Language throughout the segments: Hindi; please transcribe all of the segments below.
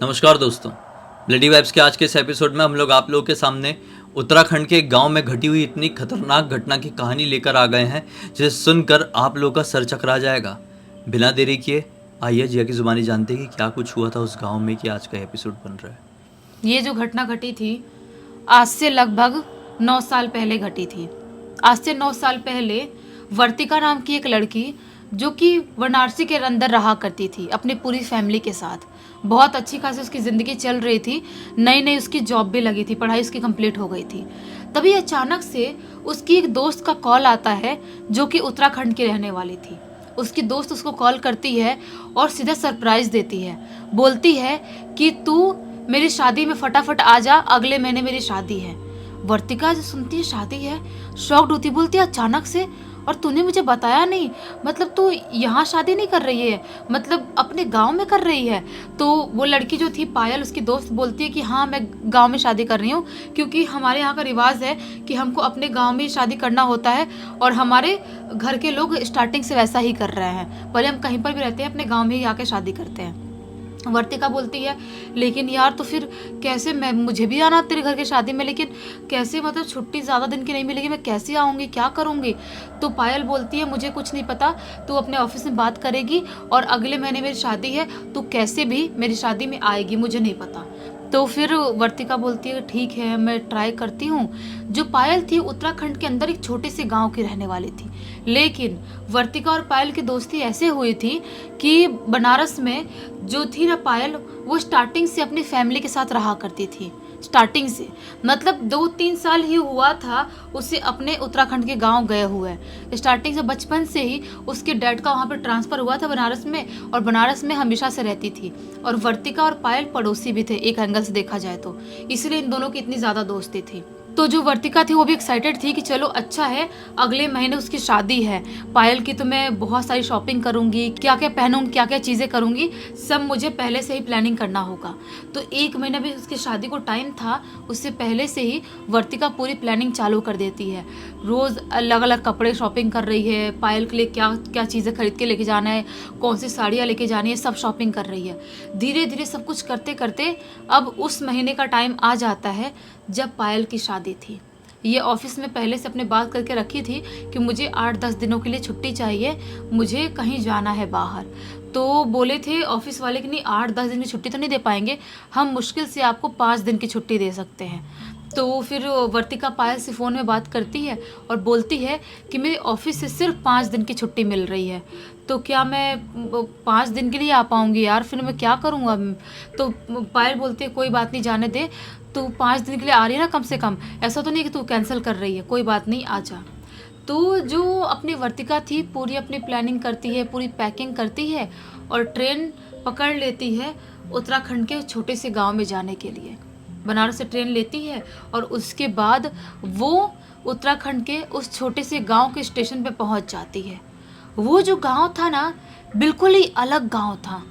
नमस्कार दोस्तों, ब्लडी वाइब्स के आज के इस एपिसोड में हम लोग आप लोगों के सामने उत्तराखंड के एक गांव में घटी हुई इतनी खतरनाक घटना की कहानी लेकर आ गए हैं जिसे सुनकर आप लोगों का सर चकरा जाएगा। बिना देरी किए आइए जिया की जुबानी जानते हैं कि क्या कुछ हुआ था उस गांव में कि आज का एपिसोड बन रहा है। ये जो घटना घटी थी आज से लगभग 9 साल पहले घटी थी। आज से 9 साल पहले वर्तिका नाम की एक लड़की जो कि वाराणसी के अंदर रहा करती थी अपनी पूरी फैमिली के साथ। बहुत अच्छी खासी उसकी ज़िंदगी चल रही थी, नई नई उसकी जॉब भी लगी थी, पढ़ाई उसकी कंप्लीट हो गई थी। तभी अचानक से उसकी एक दोस्त का कॉल आता है जो कि उत्तराखंड की रहने वाली थी। उसकी दोस्त उसको कॉल करती है और सीधा सरप्राइज़ देती है, बोलती है कि तू मेरी शादी में फटाफट आ जा, अगले महीने मेरी शादी है। वर्तिका जो सुनती है शादी है, शॉक्ड होती, बोलती है अचानक से, और तूने मुझे बताया नहीं, मतलब तू यहाँ शादी नहीं कर रही है, मतलब अपने गांव में कर रही है। तो वो लड़की जो थी पायल, उसकी दोस्त, बोलती है कि हाँ मैं गांव में शादी कर रही हूँ, क्योंकि हमारे यहाँ का रिवाज है कि हमको अपने गांव में शादी करना होता है और हमारे घर के लोग स्टार्टिंग से वैसा ही कर रहे हैं, भले हम कहीं पर भी रहते हैं अपने गाँव में ही आके शादी करते हैं। वर्तिका बोलती है लेकिन यार तो फिर कैसे, मैं मुझे भी आना तेरे घर की शादी में, लेकिन कैसे, मतलब छुट्टी ज़्यादा दिन की नहीं मिलेगी, मैं कैसे आऊँगी, क्या करूँगी। तो पायल बोलती है मुझे कुछ नहीं पता, तू अपने ऑफिस में बात करेगी और अगले महीने मेरी शादी है, तू कैसे भी मेरी शादी में आएगी, मुझे नहीं पता। तो फिर वर्तिका बोलती है ठीक है मैं ट्राई करती हूँ। जो पायल थी उत्तराखंड के अंदर एक छोटे से गांव की रहने वाली थी, लेकिन वर्तिका और पायल की दोस्ती ऐसे हुई थी कि बनारस में जो थी ना पायल, वो स्टार्टिंग से अपनी फैमिली के साथ रहा करती थी। स्टार्टिंग से मतलब 2-3 साल ही हुआ था उसे अपने उत्तराखंड के गांव गए हुए। स्टार्टिंग से बचपन से ही उसके डैड का वहाँ पर ट्रांसफ़र हुआ था बनारस में, और बनारस में हमेशा से रहती थी। और वर्तिका और पायल पड़ोसी भी थे एक एंगल से देखा जाए तो, इसलिए इन दोनों की इतनी ज़्यादा दोस्ती थी। तो जो वर्तिका थी वो भी एक्साइटेड थी कि चलो अच्छा है, अगले महीने उसकी शादी है पायल की, तो मैं बहुत सारी शॉपिंग करूंगी, क्या क्या पहनूंगी, क्या क्या चीज़ें करूंगी, सब मुझे पहले से ही प्लानिंग करना होगा। तो 1 महीना भी उसकी शादी को टाइम था, उससे पहले से ही वर्तिका पूरी प्लानिंग चालू कर देती है। रोज़ अलग अलग कपड़े शॉपिंग कर रही है, पायल के लिए क्या क्या चीज़ें खरीद के लेके जाना है, कौन सी साड़ियाँ लेके जानी है, सब शॉपिंग कर रही है। धीरे धीरे सब कुछ करते करते अब उस महीने का टाइम आ जाता है जब पायल की शादी थी। ये ऑफिस में पहले से अपने बात करके रखी थी कि मुझे 8-10 दिनों के लिए छुट्टी चाहिए, मुझे कहीं जाना है बाहर। तो बोले थे ऑफिस वाले कि नहीं 8-10 दिन की छुट्टी तो नहीं दे पाएंगे, हम मुश्किल से आपको 5 दिन की छुट्टी दे सकते हैं। तो फिर वर्तिका पायल से फ़ोन में बात करती है और बोलती है कि मेरे ऑफिस से सिर्फ 5 दिन की छुट्टी मिल रही है, तो क्या मैं 5 दिन के लिए आ पाऊँगी यार, फिर मैं क्या करूँगा। तो पायल बोलती है कोई बात नहीं, जाने दे, तू 5 दिन के लिए आ रही है ना, कम से कम ऐसा तो नहीं कि तू कैंसिल कर रही है, कोई बात नहीं आ जा। तो जो अपनी वर्तिका थी पूरी अपनी प्लानिंग करती है, पूरी पैकिंग करती है और ट्रेन पकड़ लेती है उत्तराखंड के छोटे से गांव में जाने के लिए। बनारस से ट्रेन लेती है और उसके बाद वो उत्तराखंड के उस छोटे से गांव के स्टेशन पे पहुंच जाती है। वो जो गांव था ना, बिल्कुल ही अलग गांव था,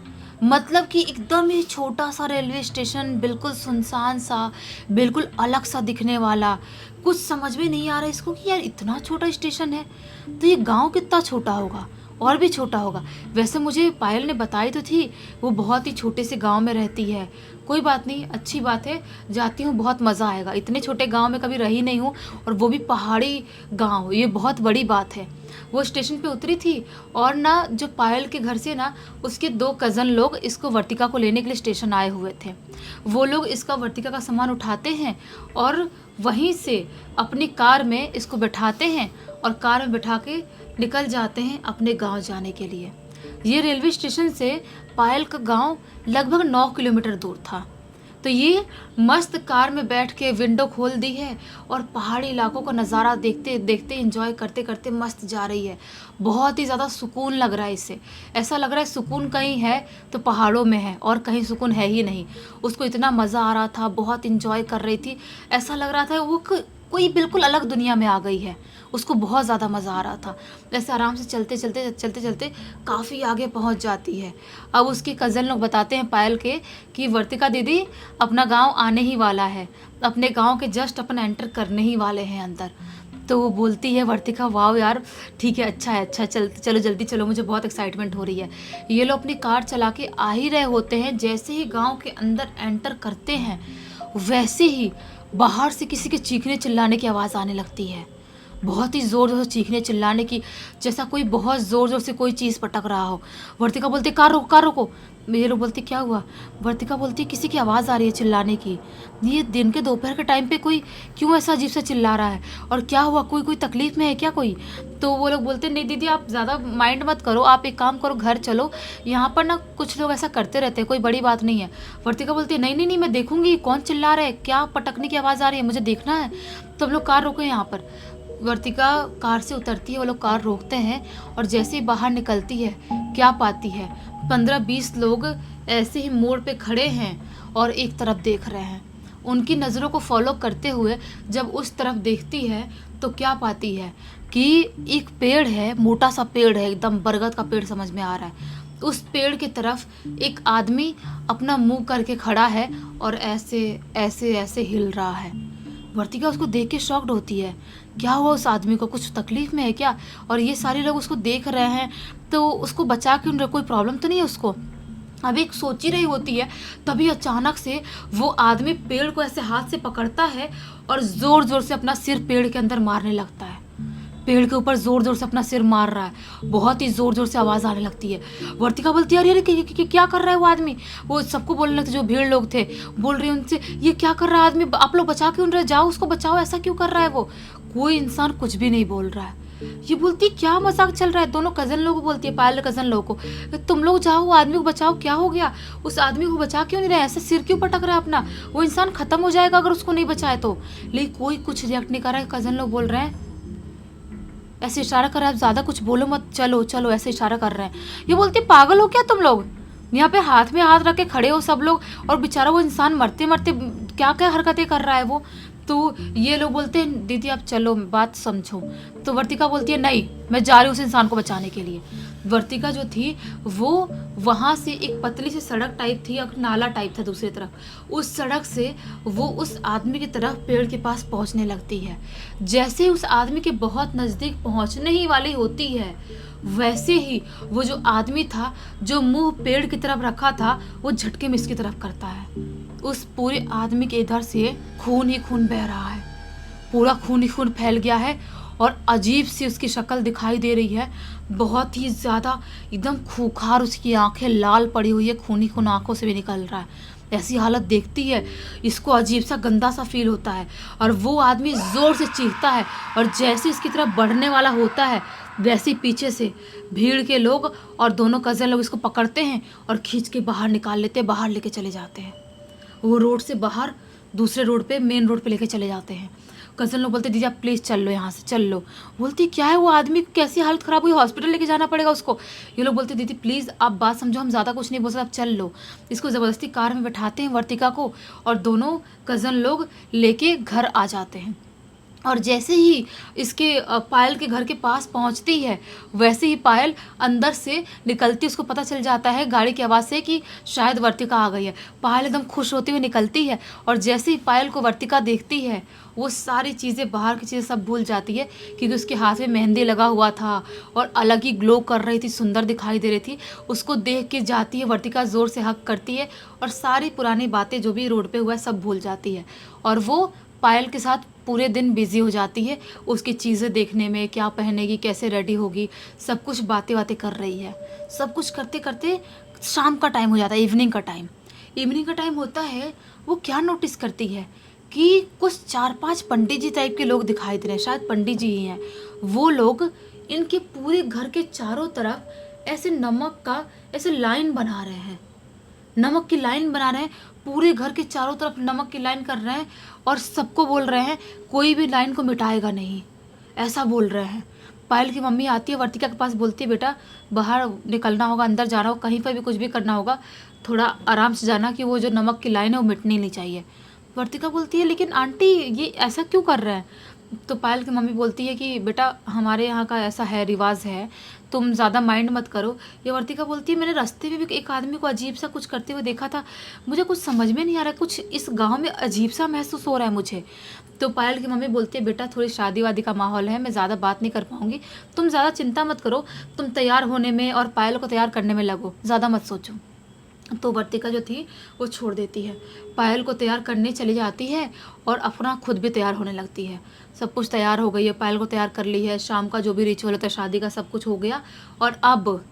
मतलब कि एकदम ही छोटा सा रेलवे स्टेशन, बिल्कुल सुनसान सा, बिल्कुल अलग सा दिखने वाला। कुछ समझ में नहीं आ रहा इसको कि यार इतना छोटा स्टेशन है तो ये गांव कितना छोटा होगा, और भी छोटा होगा। वैसे मुझे पायल ने बताई तो थी वो बहुत ही छोटे से गांव में रहती है। कोई बात नहीं, अच्छी बात है, जाती हूँ, बहुत मज़ा आएगा, इतने छोटे गांव में कभी रही नहीं हूँ, और वो भी पहाड़ी गांव, ये बहुत बड़ी बात है। वो स्टेशन पे उतरी थी और ना जो पायल के घर से ना उसके 2 कज़न लोग इसको वर्तिका को लेने के लिए स्टेशन आए हुए थे। वो लोग इसका वर्तिका का सामान उठाते हैं और वहीं से अपनी कार में इसको बैठाते हैं और कार में बैठा के निकल जाते हैं अपने गांव जाने के लिए। ये रेलवे स्टेशन से पायल का गांव लगभग 9 किलोमीटर दूर था। तो ये मस्त कार में बैठ के विंडो खोल दी है और पहाड़ी इलाकों का नज़ारा देखते देखते एंजॉय करते करते मस्त जा रही है। बहुत ही ज़्यादा सुकून लग रहा है इसे, ऐसा लग रहा है सुकून कहीं है तो पहाड़ों में है और कहीं सुकून है ही नहीं। उसको इतना मज़ा आ रहा था, बहुत इंजॉय कर रही थी, ऐसा लग रहा था वो कोई बिल्कुल अलग दुनिया में आ गई है। उसको बहुत ज़्यादा मज़ा आ रहा था। ऐसे आराम से चलते चलते चलते चलते काफ़ी आगे पहुंच जाती है। अब उसके कज़न लोग बताते हैं पायल के कि वर्तिका दीदी अपना गांव आने ही वाला है, अपने गांव के जस्ट अपन एंटर करने ही वाले हैं अंदर। तो वो बोलती है वर्तिका, वाह यार ठीक है, अच्छा चलो जल्दी चलो, मुझे बहुत एक्साइटमेंट हो रही है। ये लोग अपनी कार चला के आ ही रहे होते हैं, जैसे ही गांव के अंदर एंटर करते हैं वैसे ही बाहर से किसी के चीखने चिल्लाने की आवाज़ आने लगती है, बहुत ही ज़ोर ज़ोर से चीखने चिल्लाने की, जैसा कोई बहुत ज़ोर ज़ोर से कोई चीज़ पटक रहा हो। वर्तिका बोलती, कार रोको कार रोको। ये लोग बोलते क्या हुआ? वर्तिका बोलती किसी की आवाज़ आ रही है चिल्लाने की। ये दिन के दोपहर के टाइम पे कोई क्यों ऐसा अजीब सा चिल्ला रहा है, और क्या हुआ, कोई तकलीफ में है क्या कोई? तो वो लोग बोलते नहीं दीदी आप ज़्यादा माइंड मत करो, आप एक काम करो घर चलो, यहाँ पर ना कुछ लोग ऐसा करते रहते हैं, कोई बड़ी बात नहीं है। वर्तिका बोलती है नहीं मैं देखूंगी कौन चिल्ला रहा है, क्या पटकने की आवाज़ आ रही है, मुझे देखना है। तो हम लोग कार रोको यहाँ पर। वर्तिका कार से उतरती है, वो लोग कार रोकते हैं और जैसे ही बाहर निकलती है क्या पाती है, 15-20 लोग ऐसे ही मोड़ पे खड़े हैं और एक तरफ देख रहे हैं। उनकी नज़रों को फॉलो करते हुए जब उस तरफ देखती है तो क्या पाती है कि एक पेड़ है, मोटा सा पेड़ है, एकदम बरगद का पेड़ समझ में आ रहा है। उस पेड़ की तरफ एक आदमी अपना मुंह करके खड़ा है और ऐसे ऐसे ऐसे हिल रहा है। वर्तिका उसको देख के शॉक्ड होती है, क्या हुआ उस आदमी को, कुछ तकलीफ में है क्या? और ये सारे लोग उसको देख रहे हैं तो उसको बचा क्यों रहे, कोई प्रॉब्लम तो नहीं है उसको? अब एक सोच ही रही होती है, तभी अचानक से वो आदमी पेड़ को ऐसे हाथ से पकड़ता है और जोर जोर से अपना सिर पेड़ के अंदर मारने लगता है। पेड़ के ऊपर जोर जोर से अपना सिर मार रहा है, बहुत ही जोर जोर से आवाज़ आने लगती है। वर्तिका बोलती है अरे क्या कर रहा है वो आदमी? वो सबको बोलने लगते, जो भीड़ लोग थे बोल रहे हैं उनसे, ये क्या कर रहा है आदमी, आप लोग बचा क्यों रहे, जाओ उसको बचाओ, ऐसा क्यों कर रहा है वो? कोई इंसान कुछ भी नहीं बोल रहा है। ये बोलती क्या मजाक चल रहा है, दोनों कजन लोगों को बोलती है, पायल कजन लोगों को, तुम लोग जाओ वो आदमी को बचाओ, क्या हो गया, उस आदमी को बचा क्यों नहीं रहे, ऐसे सिर क्यों पटक रहा है अपना, वो इंसान खत्म हो जाएगा अगर उसको नहीं बचाए तो। लेकिन कोई कुछ रिएक्ट नहीं कर रहा है। कजन लोग बोल रहे हैं, ऐसे इशारा कर रहा है, ज्यादा कुछ बोलो मत, चलो चलो, ऐसे इशारा कर रहे हैं। ये बोलती पागल हो क्या तुम लोग, यहाँ पे हाथ में हाथ रख के खड़े हो सब लोग, और बेचारा वो इंसान मरते मरते क्या क्या हरकतें कर रहा है वो। तो ये लोग बोलते हैं दीदी आप चलो, बात समझो। तो वर्तिका बोलती है नहीं, मैं जा रही हूँ उस इंसान को बचाने के लिए। वर्तिका जो थी वो वहाँ से एक पतली सी सड़क टाइप थी, एक नाला टाइप था दूसरी तरफ, उस सड़क से वो उस आदमी की तरफ पेड़ के पास पहुँचने लगती है। जैसे ही उस आदमी के बहुत नज़दीक पहुँचने ही वाली होती है, वैसे ही वो जो आदमी था जो मुंह पेड़ की तरफ रखा था वो झटके में इसकी तरफ करता है। उस पूरे आदमी के इधर से खून ही खून बह रहा है, पूरा खून ही खून फैल गया है और अजीब सी उसकी शक्ल दिखाई दे रही है, बहुत ही ज़्यादा एकदम खूंखार, उसकी आंखें लाल पड़ी हुई है, खून ही खून आंखों से भी निकल रहा है। ऐसी हालत देखती है इसको अजीब सा गंदा सा फील होता है और वो आदमी ज़ोर से चीखता है और जैसे इसकी तरफ बढ़ने वाला होता है वैसे ही पीछे से भीड़ के लोग और दोनों कज़न लोग इसको पकड़ते हैं और खींच के बाहर निकाल लेते हैं, बाहर लेके चले जाते हैं। वो रोड से बाहर दूसरे रोड पे, मेन रोड पे लेके चले जाते हैं। कज़न लोग बोलते दीदी आप प्लीज़ चल लो, यहाँ से चल लो। बोलती क्या है वो आदमी, कैसी हालत ख़राब हुई, हॉस्पिटल लेके जाना पड़ेगा उसको। ये लोग बोलते दीदी प्लीज़ आप बात समझो, हम ज़्यादा कुछ नहीं बोल सकते, आप चल लो। इसको ज़बरदस्ती कार में बैठाते हैं वर्तिका को और दोनों कज़न लोग लेके घर आ जाते हैं। और जैसे ही इसके पायल के घर के पास पहुंचती है वैसे ही पायल अंदर से निकलती, उसको पता चल जाता है गाड़ी की आवाज़ से कि शायद वर्तिका आ गई है। पायल एकदम खुश होती हुई निकलती है और जैसे ही पायल को वर्तिका देखती है वो सारी चीज़ें, बाहर की चीज़ें सब भूल जाती है, क्योंकि उसके हाथ में मेहंदी लगा हुआ था और अलग ही ग्लो कर रही थी, सुंदर दिखाई दे रही थी। उसको देख के जाती है वर्तिका, ज़ोर से हक करती है और सारी पुरानी बातें जो भी रोड पे हुआ है सब भूल जाती है और वो पायल के साथ पूरे दिन बिजी हो जाती है, उसकी चीज़ें देखने में, क्या पहनेगी, कैसे रेडी होगी, सब कुछ बातें कर रही है। सब कुछ करते करते शाम का टाइम हो जाता है, इवनिंग का टाइम होता है। वो क्या नोटिस करती है कि कुछ 4-5 पंडित जी टाइप के लोग दिखाई दे रहे हैं, शायद पंडित जी ही हैं। वो लोग इनके पूरे घर के चारों तरफ ऐसे नमक का ऐसे लाइन बना रहे हैं, नमक की लाइन बना रहे हैं, पूरे घर के चारों तरफ नमक की लाइन कर रहे हैं और सबको बोल रहे हैं कोई भी लाइन को मिटाएगा नहीं, ऐसा बोल रहे हैं। पायल की मम्मी आती है वर्तिका के पास, बोलती है बेटा बाहर निकलना होगा, अंदर जाना होगा, कहीं पर भी कुछ भी करना होगा, थोड़ा आराम से जाना कि वो जो नमक की लाइन है वो मिटनी नहीं चाहिए। वर्तिका बोलती है लेकिन आंटी ये ऐसा क्यों कर रहे हैं? तो पायल की मम्मी बोलती है कि बेटा हमारे यहाँ का ऐसा है, रिवाज है तुम ज़्यादा माइंड मत करो। ये वर्तिका बोलती है मैंने रास्ते में भी एक आदमी को अजीब सा कुछ करते हुए देखा था, मुझे कुछ समझ में नहीं आ रहा है, कुछ इस गांव में अजीब सा महसूस हो रहा है मुझे। तो पायल की मम्मी बोलती है बेटा थोड़ी शादी वादी का माहौल है, मैं ज़्यादा बात नहीं कर पाऊंगी, तुम ज़्यादा चिंता मत करो, तुम तैयार होने में और पायल को तैयार करने में लगो, ज़्यादा मत सोचो। तो वर्तिका जो थी वो छोड़ देती है, पायल को तैयार करने चली जाती है और अपना खुद भी तैयार होने लगती है। सब कुछ तैयार हो गई है, पायल को तैयार कर ली है, शाम का जो भी रिचुअल होता है शादी का सब कुछ हो गया। और अब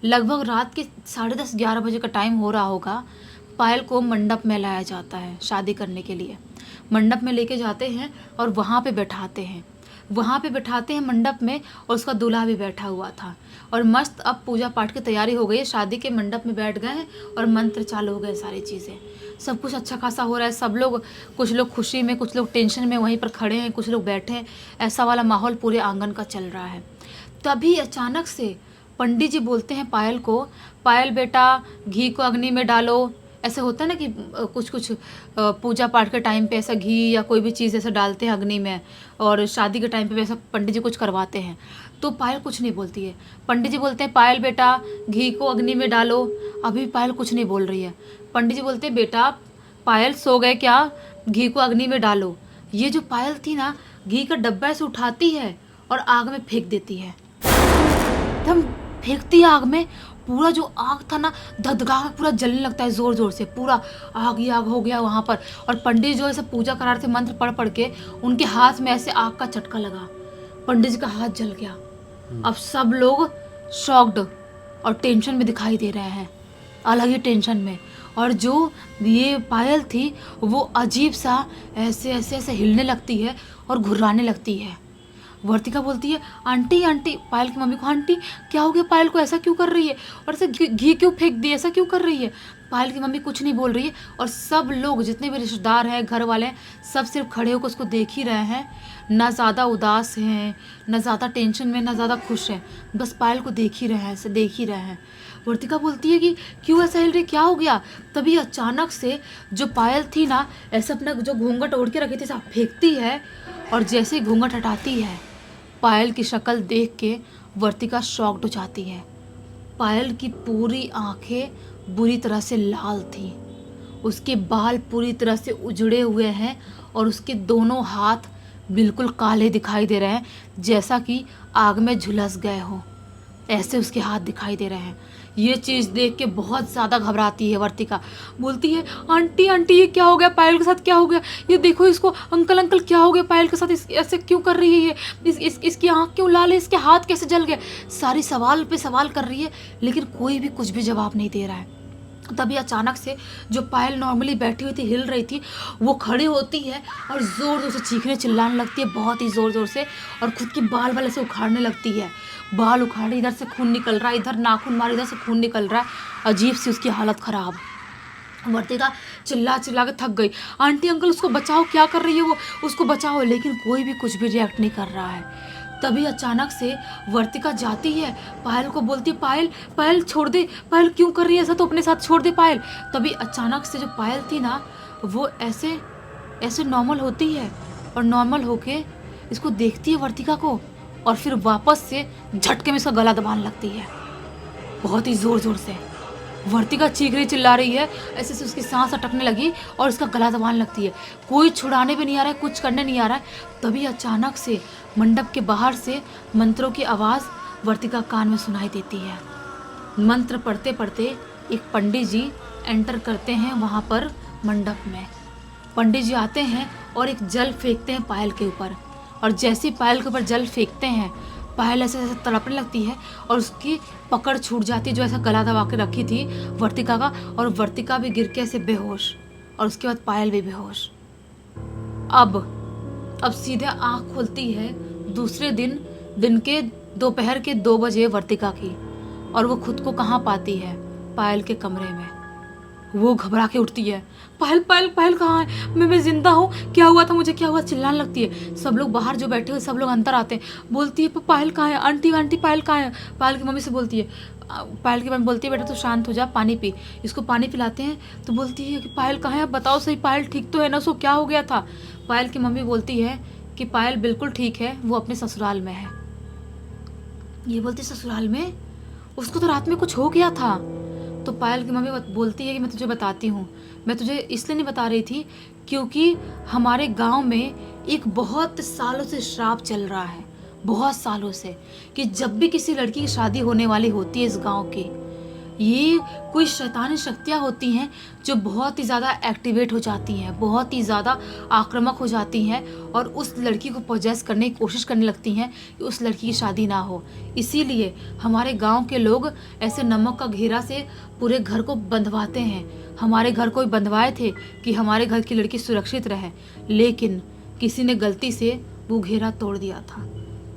लगभग रात के 10:30-11 बजे का टाइम हो रहा होगा। पायल को मंडप में लाया जाता है शादी करने के लिए। मंडप में लेके जाते हैं और वहाँ पे बैठाते हैं मंडप में, और उसका दूल्हा भी बैठा हुआ था। और मस्त अब पूजा पाठ की तैयारी हो गई है, शादी के मंडप में बैठ गए हैं और मंत्र चालू हो गए, सारी चीज़ें सब कुछ अच्छा खासा हो रहा है। सब लोग, कुछ लोग खुशी में, कुछ लोग टेंशन में वहीं पर खड़े हैं, कुछ लोग बैठे हैं, ऐसा वाला माहौल पूरे आंगन का चल रहा है। तभी अचानक से पंडित जी बोलते हैं पायल को, पायल बेटा घी को अग्नि में डालो। ऐसे होता है ना कि कुछ कुछ पूजा पाठ के टाइम पे ऐसा घी या कोई भी चीज़ ऐसा डालते हैं अग्नि में, और शादी के टाइम पे ऐसा पंडित जी कुछ करवाते हैं। तो पायल कुछ नहीं बोलती है। पंडित जी बोलते हैं पायल बेटा घी को अग्नि में डालो। अभी पायल कुछ नहीं बोल रही है। पंडित जी बोलते हैं बेटा पायल सो गए क्या, घी को अग्नि में डालो। ये जो पायल थी ना, घी का डब्बा ऐसे उठाती है और आग में फेंक देती है, एकदम फेंकती है आग में। पूरा जो आग था ना धधका के पूरा जलने लगता है जोर जोर से, पूरा आग ही आग हो गया वहाँ पर। और पंडित जो ऐसे पूजा करा रहे थे मंत्र पढ़ पढ़ के, उनके हाथ में ऐसे आग का चटका लगा, पंडित जी का हाथ जल गया। अब सब लोग शॉक्ड और टेंशन में दिखाई दे रहे हैं, अलग ही टेंशन में। और जो ये पायल थी वो अजीब सा ऐसे ऐसे ऐसे हिलने लगती है और घुर्राने लगती है। वर्तिका बोलती है आंटी आंटी, पायल की मम्मी को, आंटी क्या हो गया पायल को, ऐसा क्यों कर रही है, और ऐसे घी क्यों फेंक दी, ऐसा क्यों कर रही है। पायल की मम्मी कुछ नहीं बोल रही है, और सब लोग जितने भी रिश्तेदार हैं, घर वाले हैं, सब सिर्फ खड़े होकर उसको देख ही रहे हैं। ना ज़्यादा उदास हैं, ना ज़्यादा टेंशन में, ना ज़्यादा खुश हैं, बस पायल को देख ही रहे हैं, ऐसे देख ही रहे हैं। वर्तिका बोलती है कि क्यों ऐसा हिल रही, क्या हो गया। तभी अचानक से जो पायल थी ना, ऐसे अपना जो घूंघट ओढ़ के रखी थी सब फेंकती है, और जैसे ही घूंघट हटाती है, पायल की शक्ल देख के वर्तिका शॉक्ड हो जाती है। पायल की पूरी आंखें बुरी तरह से लाल थी, उसके बाल पूरी तरह से उजड़े हुए हैं, और उसके दोनों हाथ बिल्कुल काले दिखाई दे रहे हैं, जैसा कि आग में झुलस गए हो, ऐसे उसके हाथ दिखाई दे रहे हैं। ये चीज़ देख के बहुत ज़्यादा घबराती है वर्तिका। बोलती है आंटी आंटी ये क्या हो गया, पायल के साथ क्या हो गया, ये देखो इसको, अंकल अंकल क्या हो गया पायल के साथ, ऐसे क्यों कर रही है ये, इसकी आँख क्यों लाल है, इसके हाथ कैसे जल गए। सारी सवाल पे सवाल कर रही है, लेकिन कोई भी कुछ भी जवाब नहीं दे रहा है। तभी अचानक से जो पायल नॉर्मली बैठी हुई थी, हिल रही थी, वो खड़ी होती है और ज़ोर ज़ोर से चीखने चिल्लाने लगती है, बहुत ही ज़ोर ज़ोर से, और खुद के बाल वाले से उखाड़ने लगती है। बाल उखाड़े, इधर से खून निकल रहा है, इधर नाखून मारे, इधर से खून निकल रहा है, अजीब सी उसकी हालत ख़राब। वर्तिका चिल्ला चिल्ला के थक गई, आंटी अंकल उसको बचाओ, क्या कर रही है वो, उसको बचाओ, लेकिन कोई भी कुछ भी रिएक्ट नहीं कर रहा है। तभी अचानक से वर्तिका जाती है, पायल को बोलती है पायल पायल छोड़ दे, पायल क्यों कर रही है ऐसा, तो अपने साथ छोड़ दे पायल। तभी अचानक से जो पायल थी ना, वो ऐसे ऐसे नॉर्मल होती है, और नॉर्मल होके इसको देखती है वर्तिका को, और फिर वापस से झटके में इसका गला दबाने लगती है बहुत ही ज़ोर ज़ोर से। वर्तिका चीख रही चिल्ला रही है, ऐसे से उसकी सांस अटकने लगी और उसका गला दबाने लगती है। कोई छुड़ाने भी नहीं आ रहा है, कुछ करने नहीं आ रहा है। तभी अचानक से मंडप के बाहर से मंत्रों की आवाज़ वर्तिका कान में सुनाई देती है। मंत्र पढ़ते पढ़ते एक पंडित जी एंटर करते हैं वहाँ पर मंडप में। पंडित जी आते हैं और एक जल फेंकते हैं पायल के ऊपर, और जैसे ही पायल के ऊपर जल फेंकते हैं, पायल ऐसे ऐसे तड़पने लगती है, और उसकी पकड़ छूट जाती है जो ऐसा गला दबा के रखी थी वर्तिका का, और वर्तिका भी गिर के ऐसे बेहोश, और उसके बाद पायल भी बेहोश। अब सीधे आँख खुलती है दूसरे दिन के दोपहर के 2 बजे वर्तिका की, और वो खुद को कहाँ पाती है, पायल के कमरे में। वो घबरा के उठती है, पायल पायल पायल कहाँ है, मैं जिंदा हूँ, क्या हुआ था मुझे, क्या हुआ, चिल्लाने लगती है। सब लोग बाहर जो बैठे हुए सब लोग अंदर आते हैं, बोलती है पायल कहाँ है, आंटी आंटी पायल कहाँ है। पायल की मम्मी से बोलती है, पायल की मम्मी बोलती है बेटा तू शांत हो जा, पानी पी। इसको पानी पिलाते हैं तो बोलती है कि पायल कहाँ है, बताओ सही, पायल ठीक तो है ना, उसको क्या हो गया था। पायल की मम्मी बोलती है कि पायल बिल्कुल ठीक है, वो अपने ससुराल में है। ये बोलती ससुराल में उसको तो रात में कुछ हो गया था। तो पायल की मम्मी बोलती है कि मैं तुझे बताती हूँ। मैं तुझे इसलिए नहीं बता रही थी क्योंकि हमारे गांव में एक बहुत सालों से श्राप चल रहा है, बहुत सालों से, कि जब भी किसी लड़की की शादी होने वाली होती है इस गांव की, ये कोई शैतानी शक्तियाँ होती हैं जो बहुत ही ज़्यादा एक्टिवेट हो जाती हैं, बहुत ही ज़्यादा आक्रामक हो जाती हैं और उस लड़की को पोजेस करने की कोशिश करने लगती हैं कि उस लड़की की शादी ना हो। इसीलिए हमारे गांव के लोग ऐसे नमक का घेरा से पूरे घर को बंधवाते हैं। हमारे घर को भी बंधवाए थे कि हमारे घर की लड़की सुरक्षित रहे, लेकिन किसी ने गलती से वो घेरा तोड़ दिया था,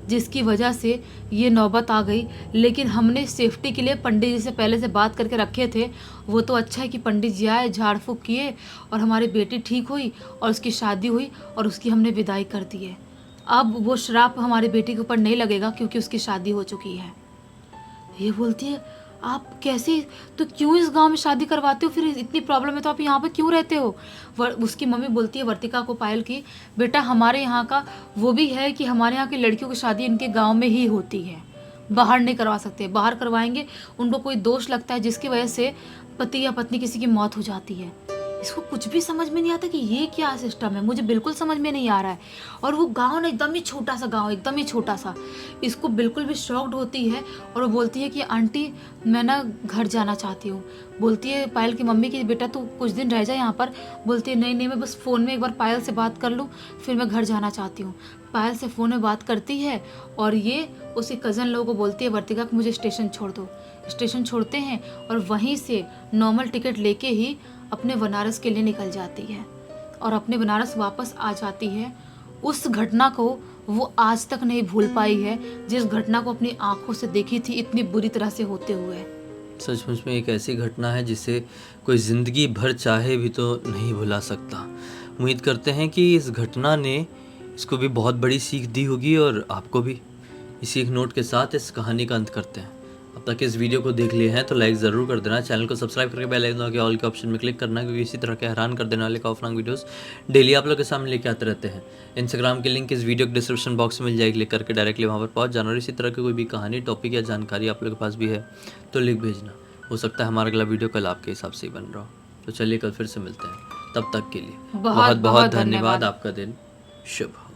जिसकी वजह से ये नौबत आ गई। लेकिन हमने सेफ्टी के लिए पंडित जी से पहले से बात करके रखे थे। वो तो अच्छा है कि पंडित जी आए, झाड़ फूँक किए और हमारी बेटी ठीक हुई और उसकी शादी हुई और उसकी हमने विदाई कर दी है। अब वो श्राप हमारी बेटी के ऊपर नहीं लगेगा क्योंकि उसकी शादी हो चुकी है। ये बोलती है आप कैसे, तो क्यों इस गांव में शादी करवाते हो, फिर इतनी प्रॉब्लम है तो आप यहाँ पे क्यों रहते हो। उसकी मम्मी बोलती है वर्तिका को, पायल की, बेटा हमारे यहाँ का वो भी है कि हमारे यहाँ की लड़कियों की शादी इनके गांव में ही होती है, बाहर नहीं करवा सकते। बाहर करवाएंगे उनको कोई दोष लगता है जिसकी वजह से पति या पत्नी किसी की मौत हो जाती है। इसको कुछ भी समझ में नहीं आता कि ये क्या सिस्टम है, मुझे बिल्कुल समझ में नहीं आ रहा है। और वो गांव ना एकदम ही छोटा सा गांव, एकदम ही छोटा सा, इसको बिल्कुल भी शॉक्ड होती है और वो बोलती है कि आंटी मैं ना घर जाना चाहती हूँ। बोलती है पायल की मम्मी कि बेटा तू कुछ दिन रह जा यहाँ पर। बोलती है नहीं नहीं, मैं बस फ़ोन में एक बार पायल से बात कर लूँ, फिर मैं घर जाना चाहती हूँ। पायल से फ़ोन में बात करती है और ये उसके कज़न लोगों को बोलती है वर्तिका कि मुझे स्टेशन छोड़ दो। स्टेशन छोड़ते हैं और वहीं से नॉर्मल टिकट लेके ही अपने बनारस के लिए निकल जाती है और अपने बनारस वापस आ जाती है। उस घटना को वो आज तक नहीं भूल पाई है, जिस घटना को अपनी आंखों से देखी थी इतनी बुरी तरह से होते हुए। सचमुच में एक ऐसी घटना है जिसे कोई ज़िंदगी भर चाहे भी तो नहीं भुला सकता। उम्मीद करते हैं कि इस घटना ने इसको भी बहुत बड़ी सीख दी होगी और आपको भी। इसी एक नोट के साथ इस कहानी का अंत करते हैं। अब तक इस वीडियो को देख लिए हैं तो लाइक ज़रूर कर देना, चैनल को सब्सक्राइब करके बेल आइकन के ऑल के ऑप्शन में क्लिक करना, क्योंकि इसी तरह के हैरान कर देने वाले खौफनाक वीडियोस डेली आप लोग के सामने लेके आते रहते हैं। इंस्टाग्राम की लिंक इस वीडियो के डिस्क्रिप्शन बॉक्स में मिल जाएगी, क्लिक करके डायरेक्टली वहाँ पर पहुँच जाना। और इसी तरह की कोई भी कहानी, टॉपिक या जानकारी आप लोग के पास भी है तो लिख भेजना। हो सकता है हमारा अगला वीडियो कल आपके हिसाब से ही बन रहा हो। तो चलिए कल फिर से मिलते हैं, तब तक के लिए बहुत बहुत धन्यवाद। आपका दिन शुभ हो।